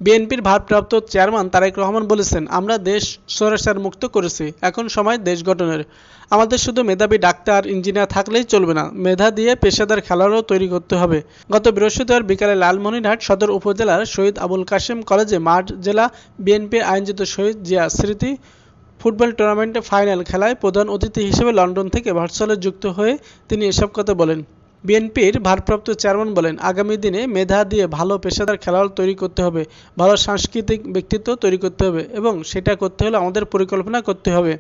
বিএনপির ভারপ্রাপ্ত চেয়ারম্যান তারেক রহমান বলেছেন, আমরা দেশ স্বৈরাচার মুক্ত করেছি, এখন সময় দেশ গঠনের। আমাদের শুধু মেধাবী ডাক্তার ইঞ্জিনিয়ার থাকলেই চলবে না, মেধা দিয়ে পেশাদার খেলোয়াড়ও তৈরি করতে হবে। গত বৃহস্পতিবার বিকালে লালমনিরহাট সদর উপজেলার শহীদ আবুল কাশেম কলেজে মাঠ জেলা বিএনপির আয়োজিত শহীদ জিয়া স্মৃতি ফুটবল টুর্নামেন্টে ফাইনাল খেলায় প্রধান অতিথি হিসেবে লন্ডন থেকে ভার্চুয়ালি যুক্ত হয়ে তিনি এসব কথা বলেন। বিএনপির ভারপ্রাপ্ত চেয়ারম্যান বলেন, আগামী দিনে মেধা দিয়ে ভালো পেশাদার খেলোয়াড় তৈরি করতে হবে, ভালো সাংস্কৃতিক ব্যক্তিত্ব তৈরি করতে হবে এবং সেটা করতে হলে আমাদের পরিকল্পনা করতে হবে।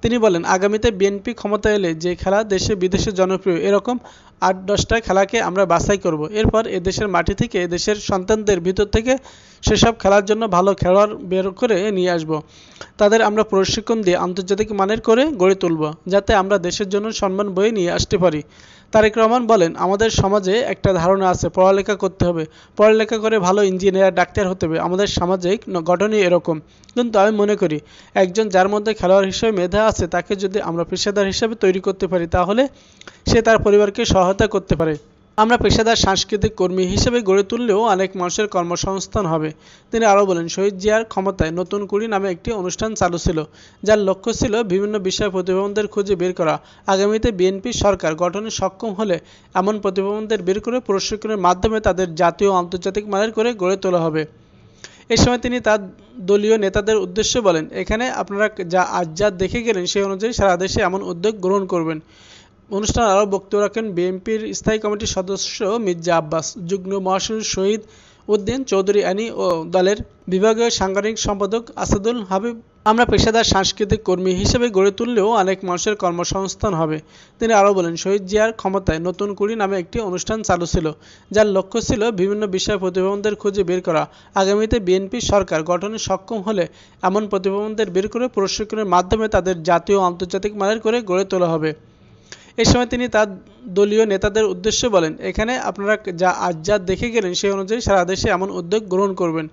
তিনি বলেন, আগামীতে বিএনপি ক্ষমতায় এলে যে খেলা দেশে বিদেশে জনপ্রিয় এরকম ৮-১০টা খেলাকে আমরা বাছাই করব। এরপর এদেশের মাটি থেকে এদেশের সন্তানদের ভিতর থেকে সেসব খেলার জন্য ভালো খেলোয়াড় বের করে নিয়ে আসব। তাদের আমরা প্রশিক্ষণ দিয়ে আন্তর্জাতিক মানের করে গড়ে তুলব, যাতে আমরা দেশের জন্য সম্মান বয়ে নিয়ে আসতে পারি। তারেক রহমান বলেন, আমাদের সমাজে একটা ধারণা আছে পড়ালেখা করতে হবে, পড়ালেখা করে ভালো ইঞ্জিনিয়ার ডাক্তার হতে হবে, আমাদের সামাজিক গঠনই এরকম। কিন্তু আমি মনে করি একজন যার মধ্যে খেলোয়াড় হিসেবে মেধা আছে তাকে যদি আমরা পেশাদার হিসেবে তৈরি করতে পারি তাহলে সে তার পরিবারকে সহায়তা করতে পারে। আমরা পেশাদার সাংস্কৃতিক কর্মী হিসেবে গড়ে তুললেও অনেক মানুষের কর্মসংস্থান হবে। তিনি আরও বলেন, শহীদ জিয়ার ক্ষমতায় নতুন কুড়ি নামে একটি অনুষ্ঠান চালু ছিল, যার লক্ষ্য ছিল বিভিন্ন বিষয়ে প্রতিভাবানদের খুঁজে বের করা। আগামীতে বিএনপি সরকার গঠনে সক্ষম হলে এমন প্রতিভাবানদের বের করে প্রশিক্ষণের মাধ্যমে তাদের জাতীয় ও আন্তর্জাতিক মানের করে গড়ে তোলা হবে। এ সময় তিনি তার দলীয় নেতাদের উদ্দেশ্যে বলেন, এখানে আপনারা যা দেখে গেলেন সেই অনুযায়ী সারা দেশে এমন উদ্যোগ গ্রহণ করবেন। অনুষ্ঠানে আরও বক্তব্য রাখেন বিএনপির স্থায়ী কমিটির সদস্য মির্জা আব্বাস, যুগ্ম মহাসচিব শহীদ উদ্দিন চৌধুরী আনি ও দলের বিভাগীয় সাংগঠনিক সম্পাদক আসাদুল হাবিব। আমরা পেশাদার সাংস্কৃতিক কর্মী হিসেবে গড়ে তুললেও অনেক মানুষের কর্মসংস্থান হবে। তিনি আরও বলেন, শহীদ জিয়ার ক্ষমতায় নতুন কুড়ি নামে একটি অনুষ্ঠান চালু ছিল, যার লক্ষ্য ছিল বিভিন্ন বিষয়ে প্রতিভাবানদের খুঁজে বের করা। আগামীতে বিএনপি সরকার গঠনে সক্ষম হলে এমন প্রতিভাবানদের বের করে প্রশিক্ষণের মাধ্যমে তাদের জাতীয় ও আন্তর্জাতিক মানের করে গড়ে তোলা হবে। এ সময় তিনি তার দলীয় নেতাদের উদ্দেশ্যে বলেন, এখানে আপনারা যা দেখে গেলেন সেই অনুযায়ী সারা দেশে এমন উদ্যোগ গ্রহণ করবেন।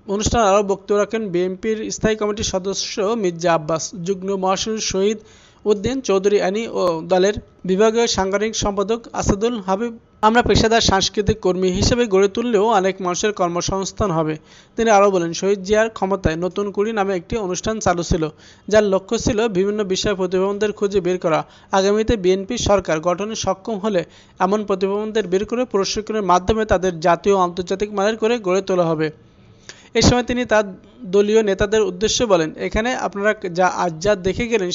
অনুষ্ঠানে আরও বক্তব্য রাখেন বিএনপির স্থায়ী কমিটির সদস্য মির্জা আব্বাস, যুগ্ম মহাসচিব শহীদ উদ্দিন চৌধুরী আনি ও দলের বিভাগীয় সাংগঠনিক সম্পাদক আসাদুল হাবিব। আমরা পেশাদার সাংস্কৃতিক কর্মী হিসেবে গড়ে তুললেও অনেক মানুষের কর্মসংস্থান হবে। তিনি আরও বলেন, শহীদ জিয়ার ক্ষমতায় নতুন কুড়ি নামে একটি অনুষ্ঠান চালু ছিল, যার লক্ষ্য ছিল বিভিন্ন বিষয়ে প্রতিভাবানদের খুঁজে বের করা। আগামীতে বিএনপি সরকার গঠনে সক্ষম হলে এমন প্রতিভাবানদের বের করে প্রশিক্ষণের মাধ্যমে তাদের জাতীয় ও আন্তর্জাতিক মানের করে গড়ে তোলা হবে। এ সময় তিনি তার দলীয় নেতাদের উদ্দেশ্যে বলেন, এখানে আপনারা যা দেখে গেলেন